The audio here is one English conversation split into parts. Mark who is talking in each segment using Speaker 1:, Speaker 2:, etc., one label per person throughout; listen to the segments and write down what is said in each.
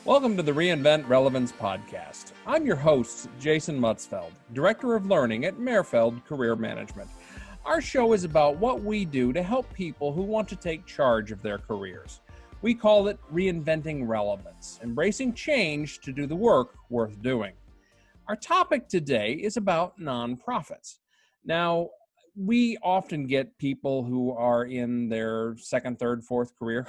Speaker 1: Welcome to the Reinvent Relevance podcast. I'm your host, Jason Mutzfeld, Director of Learning at Merfeld Career Management. Our show is about what we do to help people who want to take charge of their careers. We call it Reinventing Relevance, embracing change to do the work worth doing. Our topic today is about nonprofits. Now, we often get people who are in their second, third, fourth career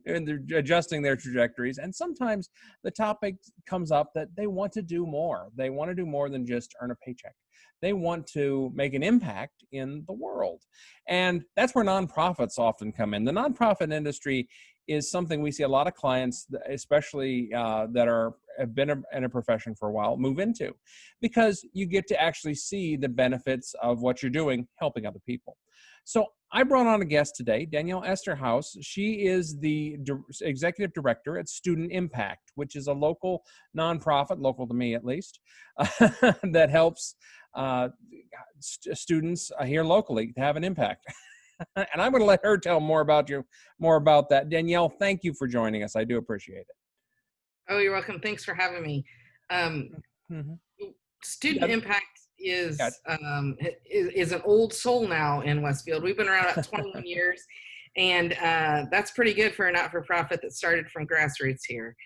Speaker 1: and they're adjusting their trajectories. And sometimes the topic comes up that they want to do more. They want to do more than just earn a paycheck. They want to make an impact in the world. And that's where nonprofits often come in. The nonprofit industry is something we see a lot of clients, especially that have been in a profession for a while, move into, because you get to actually see the benefits of what you're doing, helping other people. So I brought on a guest today, Danyele Easterhaus. She is the executive director at Student Impact, which is a local nonprofit, local to me at least, that helps students here locally to have an impact. And I'm going to let her tell more about that. Danyelle, thank you for joining us. I do appreciate it.
Speaker 2: Oh, you're welcome. Thanks for having me. Student Impact is an old soul now in Westfield. We've been around about 21 years, and that's pretty good for a not-for-profit that started from grassroots here.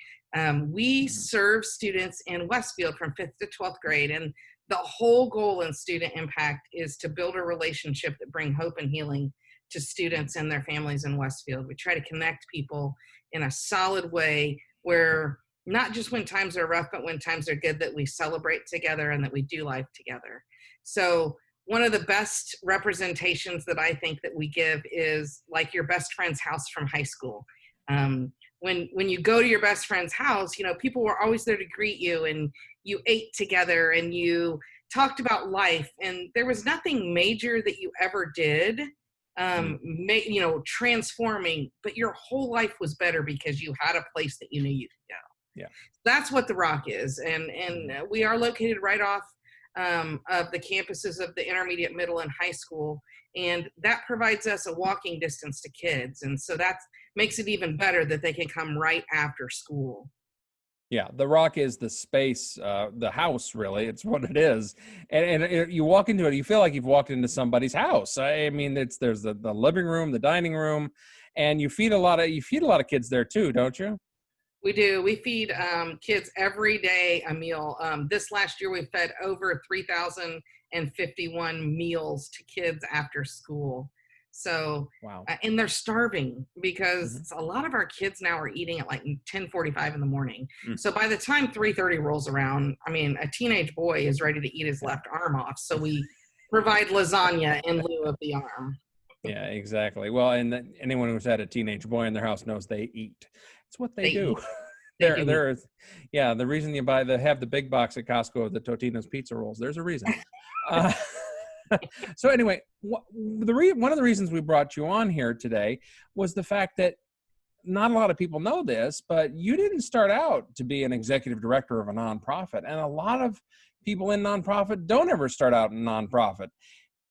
Speaker 2: We serve students in Westfield from 5th to 12th grade, and the whole goal in Student Impact is to build a relationship that brings hope and healing to students and their families in Westfield. We try to connect people in a solid way where not just when times are rough, but when times are good, that we celebrate together and that we do life together. So one of the best representations that I think that we give is like your best friend's house from high school. When you go to your best friend's house, people were always there to greet you, and you ate together and you talked about life, and there was nothing major that you ever did, transforming, but your whole life was better because you had a place that you knew you could go. Yeah, that's what the Rock is, and we are located right off of the campuses of the intermediate, middle, and high school, and that provides us a walking distance to kids, and so that makes it even better that they can come right after school.
Speaker 1: Yeah, the Rock is the space, the house, really. It's what it is, and you walk into it, you feel like you've walked into somebody's house. I mean, there's the living room, the dining room, and you feed a lot of kids there too, don't you?
Speaker 2: We do. We feed kids every day a meal. This last year, we fed over 3,051 meals to kids after school. So, wow. And they're starving because a lot of our kids now are eating at like 10:45 in the morning. So by the time 3:30 rolls around, I mean, a teenage boy is ready to eat his left arm off. So we provide lasagna in lieu of the arm.
Speaker 1: Yeah, exactly. Well, and anyone who's had a teenage boy in their house knows they eat. It's what they do. The reason they have the big box at Costco of the Totino's pizza rolls. There's a reason. So anyway, one of the reasons we brought you on here today was the fact that not a lot of people know this, but you didn't start out to be an executive director of a nonprofit, and a lot of people in nonprofit don't ever start out in nonprofit.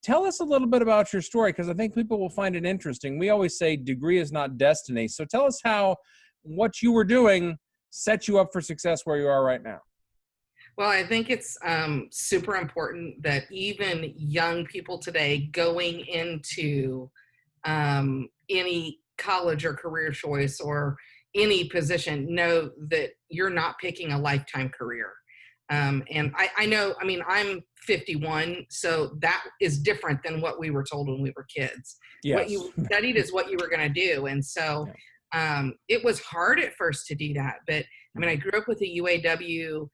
Speaker 1: Tell us a little bit about your story, because I think people will find it interesting. We always say degree is not destiny. So tell us how what you were doing set you up for success where you are right now.
Speaker 2: Well, I think it's super important that even young people today going into any college or career choice or any position know that you're not picking a lifetime career. And I know, I mean, I'm 51, so that is different than what we were told when we were kids. Yes. What you studied is what you were going to do. And so it was hard at first to do that. But I mean, I grew up with a UAW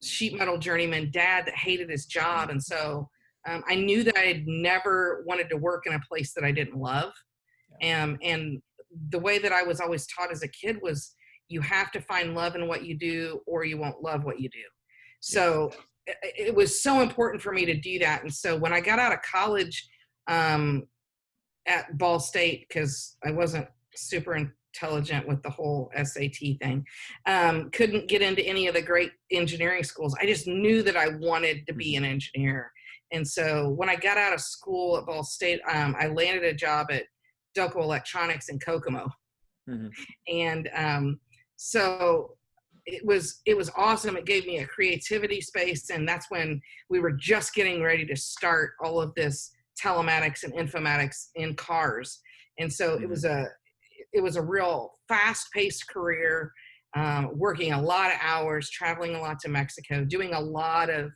Speaker 2: sheet metal journeyman dad that hated his job. And so I knew that I had never wanted to work in a place that I didn't love. And the way that I was always taught as a kid was you have to find love in what you do or you won't love what you do. So it was so important for me to do that. And so when I got out of college at Ball State, because I wasn't super intelligent with the whole SAT thing, couldn't get into any of the great engineering schools. I just knew that I wanted to be an engineer. And so when I got out of school at Ball State, I landed a job at Delco Electronics in Kokomo. And So it was awesome. It gave me a creativity space, and that's when we were just getting ready to start all of this telematics and informatics in cars. And so it was a real fast-paced career, working a lot of hours, traveling a lot to Mexico, doing a lot of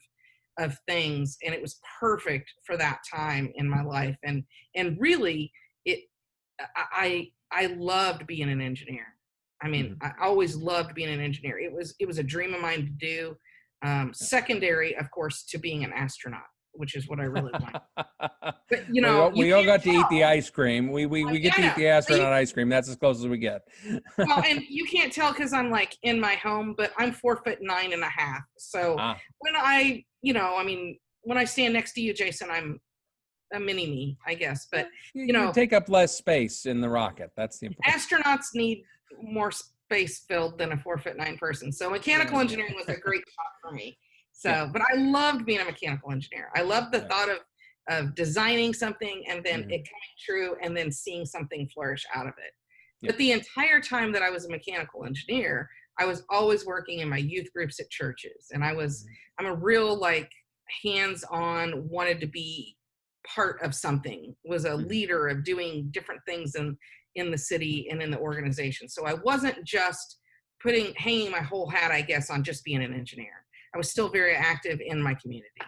Speaker 2: things, and it was perfect for that time in my life. And really, I loved being an engineer. I mean, I always loved being an engineer. It was a dream of mine to do. Secondary, of course, to being an astronaut, which is what I really want. But
Speaker 1: we all got to eat the ice cream. We get to eat the astronaut ice cream. That's as close as we get.
Speaker 2: Well, and you can't tell because I'm like in my home, but I'm 4'9.5". So when when I stand next to you, Jason, I'm a mini me, I guess. But
Speaker 1: you take up less space in the rocket. That's the important.
Speaker 2: Astronauts need more space filled than a 4'9" person. So mechanical engineering was a great shot for me. So, but I loved being a mechanical engineer. I loved the thought of designing something and then it coming true and then seeing something flourish out of it. But the entire time that I was a mechanical engineer, I was always working in my youth groups at churches. And I'm a real hands-on, wanted to be part of something, was a leader of doing different things in the city and in the organization. So I wasn't just hanging my whole hat, I guess, on just being an engineer. I was still very active in my community.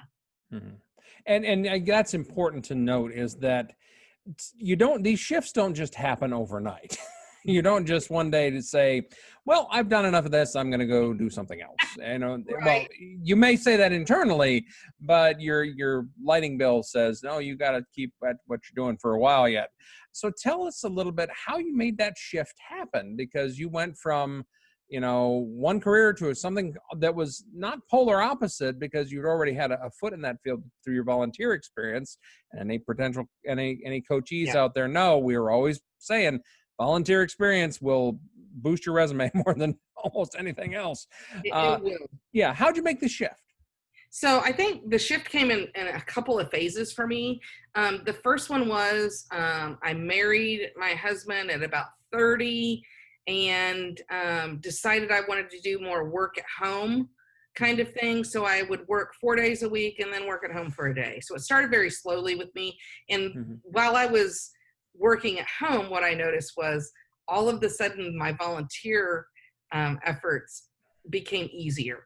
Speaker 1: And that's important to note, is that these shifts don't just happen overnight. You don't just one day to say, well, I've done enough of this, I'm going to go do something else. Well, you may say that internally, but your lighting bill says, no, you got to keep at what you're doing for a while yet. So tell us a little bit how you made that shift happen, because you went from one career to something that was not polar opposite, because you'd already had a foot in that field through your volunteer experience. And any coachees out there know, we were always saying volunteer experience will boost your resume more than almost anything else.
Speaker 2: It will.
Speaker 1: Yeah. How'd you make the shift?
Speaker 2: So I think the shift came in a couple of phases for me. The first one was I married my husband at about 30 and decided I wanted to do more work at home kind of thing. So I would work 4 days a week and then work at home for a day. So it started very slowly with me. And while I was working at home, what I noticed was all of a sudden my volunteer efforts became easier.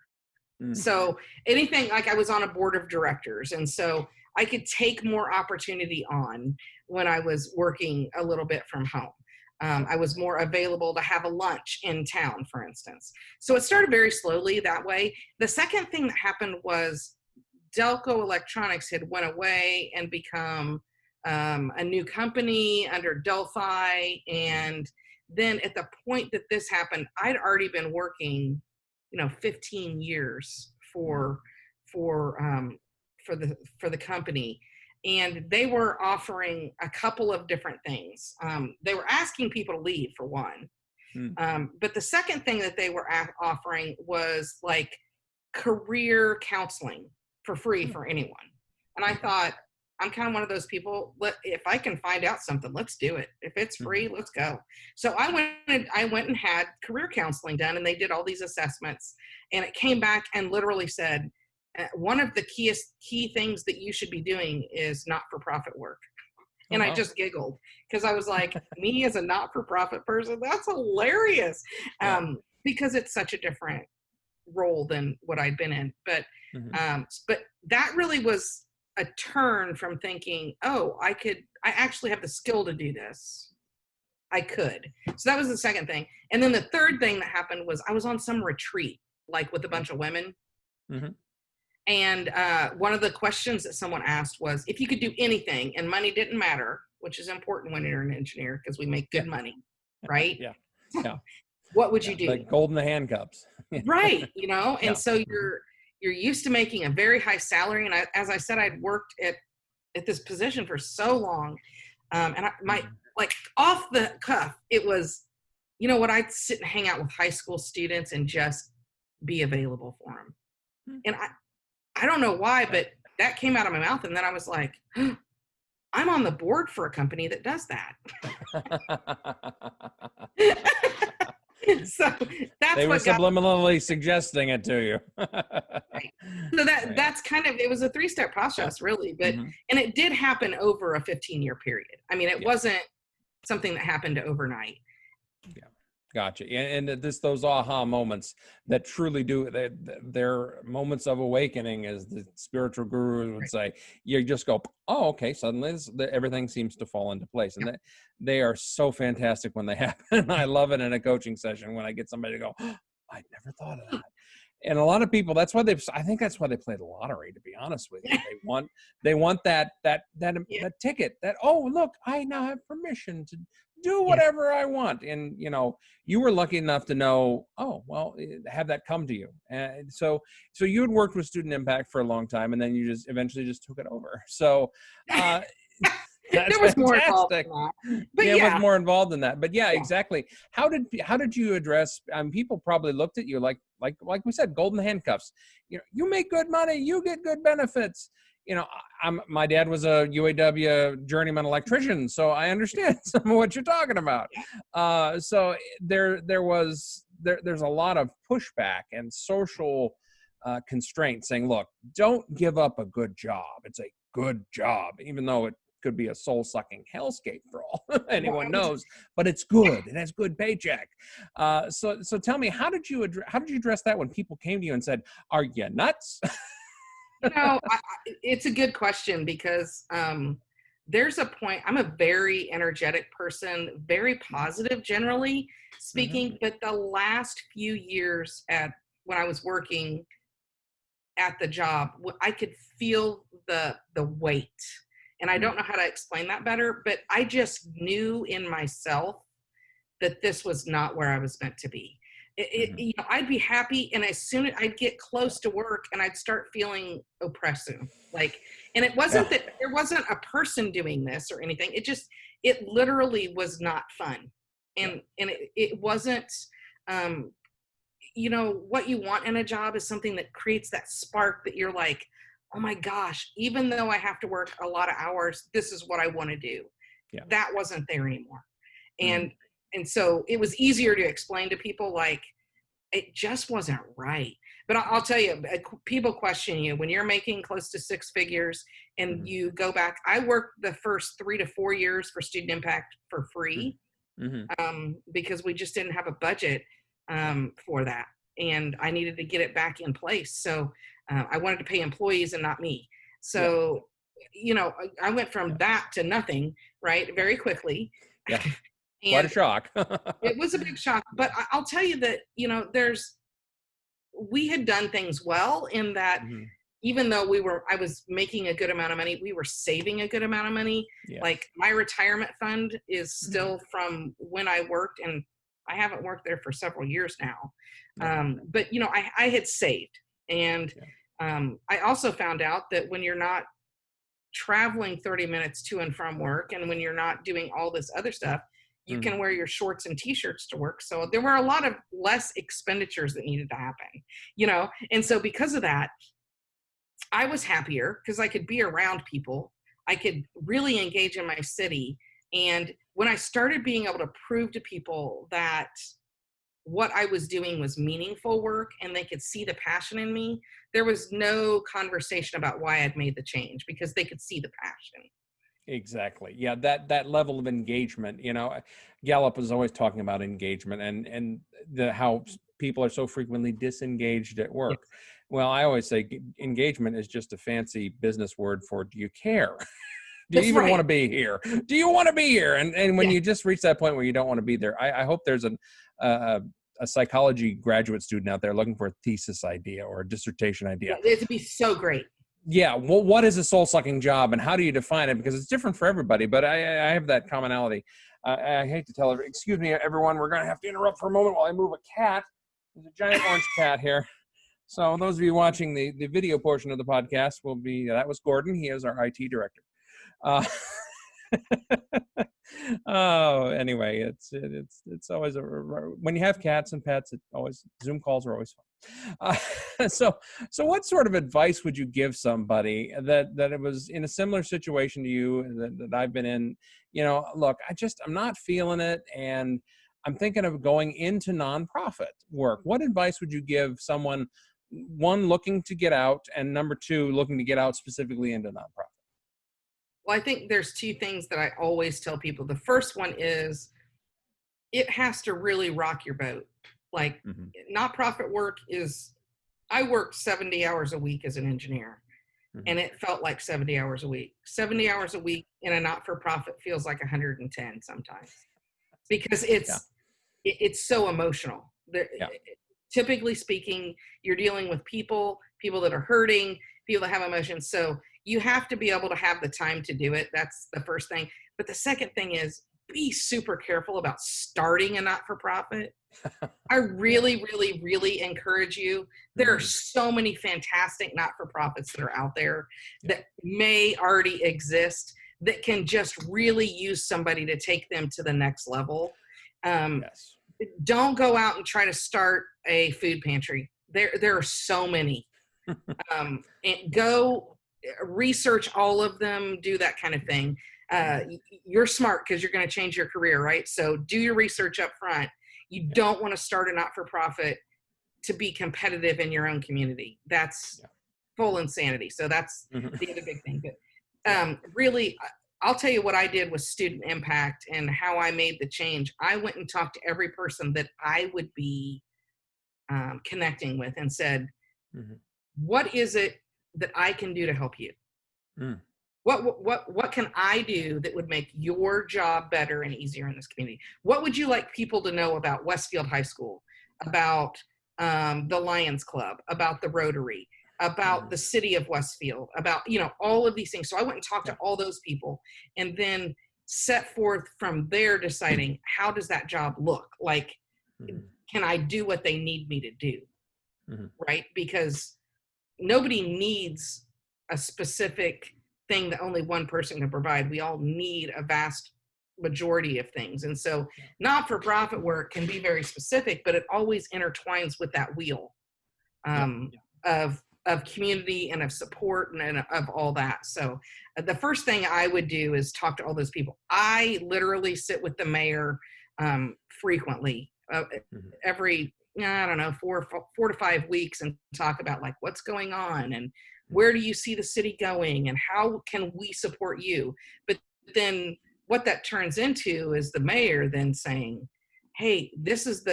Speaker 2: So anything, like I was on a board of directors, and so I could take more opportunity on when I was working a little bit from home. I was more available to have a lunch in town, for instance. So it started very slowly that way. The second thing that happened was Delco Electronics had went away and become a new company under Delphi. And then at the point that this happened, I'd already been working 15 years for the company, and they were offering a couple of different things. They were asking people to leave, for one, but the second thing that they were offering was like career counseling for free for anyone. And I thought, I'm kind of one of those people, if I can find out something, let's do it. If it's free, let's go. So I went and had career counseling done, and they did all these assessments, and it came back and literally said, one of the key things that you should be doing is not-for-profit work. And I just giggled because I was like, me as a not-for-profit person, that's hilarious. Because it's such a different role than what I'd been in. But that really was a turn from thinking, oh, I actually have the skill to do this. I could. So that was the second thing. And then the third thing that happened was I was on some retreat, like with a bunch of women. And one of the questions that someone asked was, if you could do anything and money didn't matter, which is important when you're an engineer because we make good money, right? What would you do?
Speaker 1: Like gold in the handcuffs.
Speaker 2: Right. And so you're used to making a very high salary. And as I said, I'd worked at this position for so long. And like off the cuff, it was, I'd sit and hang out with high school students and just be available for them. And I don't know why, but that came out of my mouth. And then I was like, I'm on the board for a company that does that. So that's
Speaker 1: They were
Speaker 2: what got
Speaker 1: subliminally suggesting it to you.
Speaker 2: right. So that's kind of, it was a 3-step process really, but,
Speaker 1: Mm-hmm.
Speaker 2: and it did happen over a 15-year period. I mean, it
Speaker 1: Yeah.
Speaker 2: wasn't something that happened overnight.
Speaker 1: Yeah. Gotcha. And those aha moments that truly do, they're moments of awakening, as the spiritual gurus would
Speaker 2: Right.
Speaker 1: say. You just go, oh, okay, suddenly everything seems to fall into place. And they are so fantastic when they happen. I love it in a coaching session when I get somebody to go, oh, I'd never thought of that. And a lot of people, I think that's why they play the lottery, to be honest with you. They want that ticket that, oh, look, I now have permission to do whatever I want. And, you were lucky enough to know, oh, well, have that come to you. And so you had worked with Student Impact for a long time, and then you just eventually just took it over. So, that's
Speaker 2: there was more involved
Speaker 1: fantastic.
Speaker 2: in that. But
Speaker 1: It was more involved than that. But exactly. How did you address? People probably looked at you like we said, golden handcuffs. You make good money, you get good benefits. My dad was a UAW journeyman electrician, so I understand some of what you're talking about. So there's a lot of pushback and social constraints saying, look, don't give up a good job. It's a good job, even though it could be a soul-sucking hellscape for all anyone knows, but it's good. It has good paycheck. So tell me, how did you address that when people came to you and said, "Are you nuts?"
Speaker 2: It's a good question because there's a point. I'm a very energetic person, very positive, generally speaking. But the last few years when I was working at the job, I could feel the weight. And I don't know how to explain that better, but I just knew in myself that this was not where I was meant to be. I'd be happy, and as soon as I'd get close to work, and I'd start feeling oppressive. And it wasn't that there wasn't a person doing this or anything. It literally was not fun, and it wasn't. What you want in a job is something that creates that spark that you're like, oh my gosh, even though I have to work a lot of hours, this is what I want to do. Yeah. That wasn't there anymore. And so it was easier to explain to people, like, it just wasn't right. But I'll tell you, people question you when you're making close to 6 figures and you go back. I worked the first 3 to 4 years for Student Impact for free because we just didn't have a budget for that. And I needed to get it back in place. So I wanted to pay employees and not me. So, I went from that to nothing, right, very quickly.
Speaker 1: Yeah. Quite a shock.
Speaker 2: It was a big shock. But I'll tell you that, we had done things well in that even though I was making a good amount of money, we were saving a good amount of money. Yeah. Like my retirement fund is still from when I worked, and I haven't worked there for several years now. But, I had saved. And I also found out that when you're not traveling 30 minutes to and from work, and when you're not doing all this other stuff, you can wear your shorts and t-shirts to work. So there were a lot of less expenditures that needed to happen, and so because of that, I was happier because I could be around people. I could really engage in my city. And when I started being able to prove to people that what I was doing was meaningful work and they could see the passion in me, there was no conversation about why I'd made the change, because they could see the passion.
Speaker 1: Exactly. Yeah, that level of engagement, Gallup was always talking about engagement and how people are so frequently disengaged at work. Yes. Well, I always say engagement is just a fancy business word for, do you care? Do you even want to be here? Do you want to be here? And when you just reach that point where you don't want to be there, I hope there's a psychology graduate student out there looking for a thesis idea or a dissertation idea.
Speaker 2: Yeah, it'd be so great.
Speaker 1: Yeah. Well, what is a soul-sucking job and how do you define it? Because it's different for everybody, but I have that commonality. I hate to tell everyone, excuse me, everyone, we're going to have to interrupt for a moment while I move a cat. There's a giant orange cat here. So those of you watching the video portion of the podcast that was Gordon. He is our IT director. Anyway, it's always when you have cats and pets, Zoom calls are always fun. So what sort of advice would you give somebody that it was in a similar situation to you that I've been in? Look, I'm not feeling it, and I'm thinking of going into nonprofit work. What advice would you give someone, one, looking to get out, and number two, looking to get out specifically into nonprofit?
Speaker 2: Well, I think there's two things that I always tell people. The first one is it has to really rock your boat. Like,
Speaker 1: Hmm.
Speaker 2: nonprofit work is, I worked 70 hours a week as an engineer,
Speaker 1: Hmm.
Speaker 2: and it felt like 70 hours a week. 70 hours a week in a not-for-profit feels like 110 sometimes, because
Speaker 1: Yeah.
Speaker 2: it's so emotional.
Speaker 1: Yeah.
Speaker 2: Typically speaking, you're dealing with people that are hurting, people that have emotions. So you have to be able to have the time to do it. That's the first thing. But the second thing is, be super careful about starting a not-for-profit. I
Speaker 1: Yeah.
Speaker 2: really, really, really encourage you. There are
Speaker 1: Hmm.
Speaker 2: so many fantastic not-for-profits that are out there
Speaker 1: Yeah.
Speaker 2: that may already exist that can just really use somebody to take them to the next level. Um,
Speaker 1: Yes.
Speaker 2: don't go out and try to start a food pantry. There are so many. And go research all of them, do that kind of thing. You're smart because you're going to change your career, right? So do your research up front. You
Speaker 1: Yeah.
Speaker 2: don't want to start a not-for-profit to be competitive in your own community. That's
Speaker 1: Yeah.
Speaker 2: full insanity. So that's
Speaker 1: Hmm.
Speaker 2: the other big thing. But
Speaker 1: Yeah.
Speaker 2: really, I'll tell you what I did with student impact and how I made the change. I went and talked to every person that I would be connecting with and said,
Speaker 1: Hmm.
Speaker 2: what is it that I can do to help you?
Speaker 1: Mm.
Speaker 2: What can I do that would make your job better and easier in this community? What would you like people to know about Westfield High School, about the Lions Club, about the Rotary, about
Speaker 1: Hmm.
Speaker 2: the city of Westfield, about all of these things? So I went and talked
Speaker 1: Yeah.
Speaker 2: to all those people, and then set forth from there, deciding how does that job look like?
Speaker 1: Hmm.
Speaker 2: Can I do what they need me to do?
Speaker 1: Hmm.
Speaker 2: Right? Because nobody needs a specific thing that only one person can provide. We all need a vast majority of things. And so
Speaker 1: Yeah.
Speaker 2: not-for-profit work can be very specific, but it always intertwines with that wheel
Speaker 1: Yeah.
Speaker 2: um, of community and of support and of all that. So the first thing I would do is talk to all those people. I literally sit with the mayor frequently,
Speaker 1: Hmm.
Speaker 2: every, I don't know, 4 to 5 weeks, and talk about like what's going on and
Speaker 1: Hmm.
Speaker 2: where do you see the city going and how can we support you. But then what that turns into is the mayor then saying, hey, this is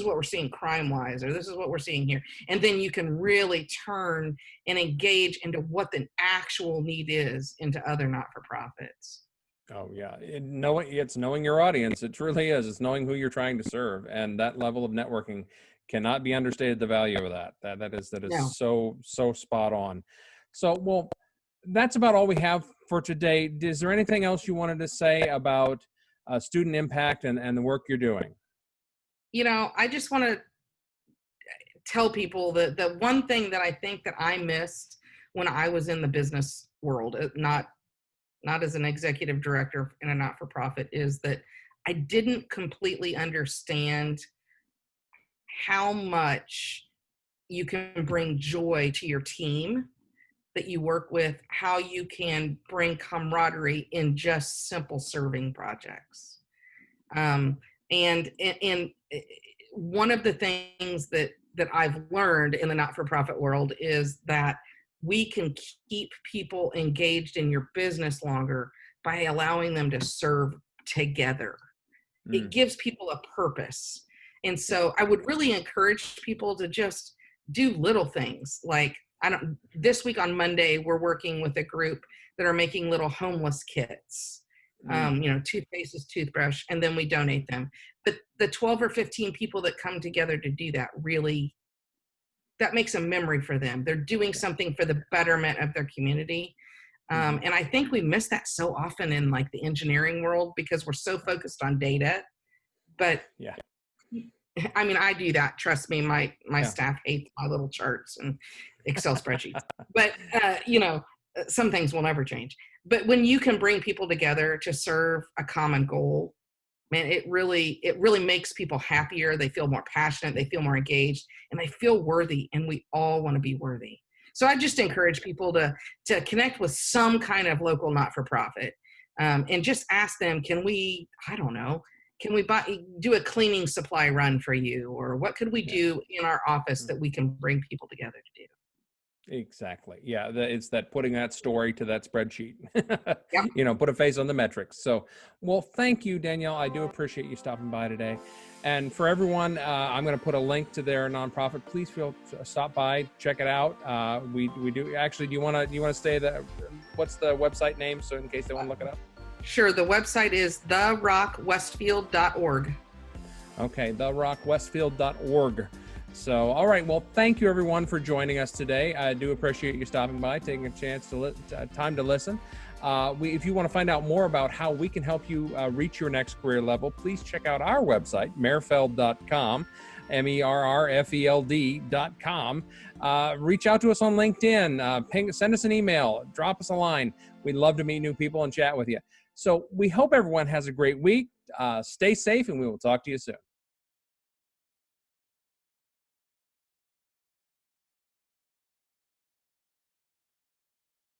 Speaker 2: what we're seeing crime wise, or this is what we're seeing here. And then you can really turn and engage into what the actual need is into other not-for-profits.
Speaker 1: Oh yeah, it's knowing your audience. It truly is. It's knowing who you're trying to serve, and that level of networking cannot be understated. The value of that. That is
Speaker 2: No,
Speaker 1: so spot on. So well, that's about all we have for today. Is there anything else you wanted to say about student impact and the work you're doing?
Speaker 2: I just want to tell people that the one thing that I think that I missed when I was in the business world, not as an executive director in a not-for-profit, is that I didn't completely understand how much you can bring joy to your team that you work with, how you can bring camaraderie in just simple serving projects. Um, and one of the things that I've learned in the not-for-profit world is that we can keep people engaged in your business longer by allowing them to serve together. It
Speaker 1: Mm,
Speaker 2: gives people a purpose. And
Speaker 1: yeah.
Speaker 2: so I would really encourage people to just do little things. Like, I don't this week on Monday, we're working with a group that are making little homeless kits.
Speaker 1: Mm,
Speaker 2: Toothpaste, toothbrush, and then we donate them. But the 12 or 15 people that come together to do that, really, that makes a memory for them. They're doing
Speaker 1: yeah.
Speaker 2: something for the betterment of their community.
Speaker 1: Hmm.
Speaker 2: And I think we miss that so often in like the engineering world because we're so focused on data. But
Speaker 1: Yeah.
Speaker 2: I mean, I do that. Trust me, my
Speaker 1: Yeah.
Speaker 2: staff hates my little charts and Excel spreadsheets. But some things will never change. But when you can bring people together to serve a common goal, man, it really makes people happier. They feel more passionate. They feel more engaged, and they feel worthy. And we all want to be worthy. So I just encourage people to connect with some kind of local not-for-profit, and just ask them, can we? I don't know. can we do a cleaning supply run for you? Or what could we do in our office that we can bring people together to do?
Speaker 1: Exactly. Yeah. It's that putting that story to that spreadsheet,
Speaker 2: Yep.
Speaker 1: put a face on the metrics. So, well, thank you, Danyelle. I do appreciate you stopping by today. And for everyone, I'm going to put a link to their nonprofit. Please stop by, check it out. We do actually. Do you want to say what's the website name? So in case they want to look it up.
Speaker 2: Sure. The website is therockwestfield.org.
Speaker 1: Okay. therockwestfield.org. So, all right. Well, thank you everyone for joining us today. I do appreciate you stopping by, taking a chance time to listen. If you want to find out more about how we can help you reach your next career level, please check out our website, merfeld.com, merfeld.com. Reach out to us on LinkedIn, send us an email, drop us a line. We'd love to meet new people and chat with you. So we hope everyone has a great week. Stay safe, and we will talk to you soon.